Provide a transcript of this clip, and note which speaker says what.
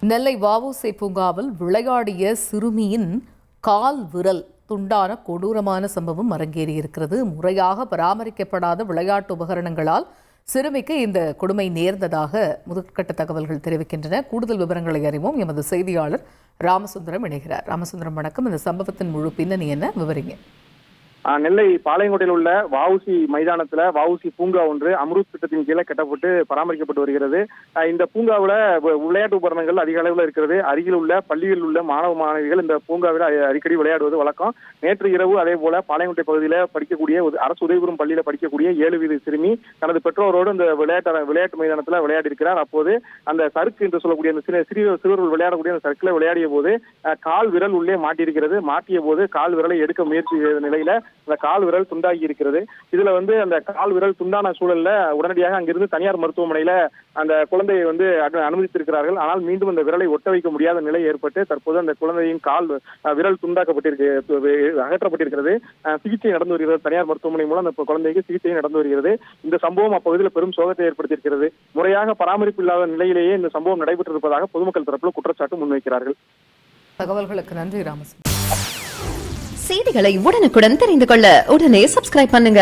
Speaker 1: நெல்லை வ.உ.சி. பூங்காவில் விளையாடிய சிறுமியின் கால் விரல் துண்டான கொடூரமான சம்பவம் அரங்கேறியிருக்கிறது. முறையாக பராமரிக்கப்படாத விளையாட்டு உபகரணங்களால் சிறுமிக்கு இந்த கொடுமை நேர்ந்ததாக முதற்கட்ட தகவல்கள் தெரிவிக்கின்றன. கூடுதல் விவரங்களை அறிவோம். எமது செய்தியாளர் ராமசுந்தரம் இணைகிறார். ராமசுந்தரம், வணக்கம். இந்த சம்பவத்தின் முழு பின்னணி என்ன, விவரிங்க.
Speaker 2: நெல்லை பாளையங்கோட்டையில் உள்ள வ.உ.சி. மைதானத்துல வ.உ.சி. பூங்கா ஒன்று அம்ருத் திட்டத்தின் கீழே கட்டப்பட்டு பராமரிக்கப்பட்டு வருகிறது. இந்த பூங்காவில் விளையாட்டு உபகரணங்கள் அதிக அளவில் இருக்கிறது. அருகில் உள்ள பள்ளிகளில் உள்ள மாணவ மாணவிகள் இந்த பூங்காவில் அடிக்கடி விளையாடுவது வழக்கம். நேற்று இரவு அதே போல பாளையங்கோட்டை பகுதியில் படிக்கக்கூடிய அரசு உதவிபெறும் பள்ளியில படிக்கக்கூடிய 7 வயது சிறுமி தனது பெற்றோரோடு இந்த விளையாட்டு மைதானத்தில் விளையாடி இருக்கிறார். அப்போது அந்த சறுக்கு என்று சொல்லக்கூடிய அந்த சிறுவர்கள் விளையாடக்கூடிய அந்த சறுக்கில் விளையாடிய போது கால் விரல் உள்ளே மாட்டியிருக்கிறது. மாட்டிய போது கால் விரலை எடுக்க முயற்சி செய்த நிலையில அந்த கால் விரல் துண்டாகி இருக்கிறது. இதுல அந்த கால் விரல் துண்டான சூழல்ல உடனடியாக அங்கிருந்து தனியார் மருத்துவமனையில அந்த குழந்தையை அனுமதித்திருக்கிறார்கள். ஆனால் மீண்டும் அந்த விரலை ஒட்ட வைக்க முடியாத நிலை ஏற்பட்டு தற்போது அந்த குழந்தையின் கால் விரல் அகற்றப்பட்டிருக்கிறது. சிகிச்சை நடந்து வருகிறது. தனியார் மருத்துவமனை மூலம் அந்த குழந்தைக்கு சிகிச்சை நடந்து வருகிறது. இந்த சம்பவம் அப்பகுதியில் பெரும் சோகத்தை ஏற்படுத்தியிருக்கிறது. முறையாக பராமரிப்பு இல்லாத நிலையிலேயே இந்த சம்பவம் நடைபெற்றிருப்பதாக பொதுமக்கள் தரப்பில் குற்றச்சாட்டு முன்வைக்கிறார்கள்.
Speaker 1: தகவல்களுக்கு நன்றி ராமசுந்தரம்.
Speaker 3: செய்திகளை உடனுக்குடன் தெரிந்து கொள்ள உடனே சப்ஸ்கிரைப் பண்ணுங்க.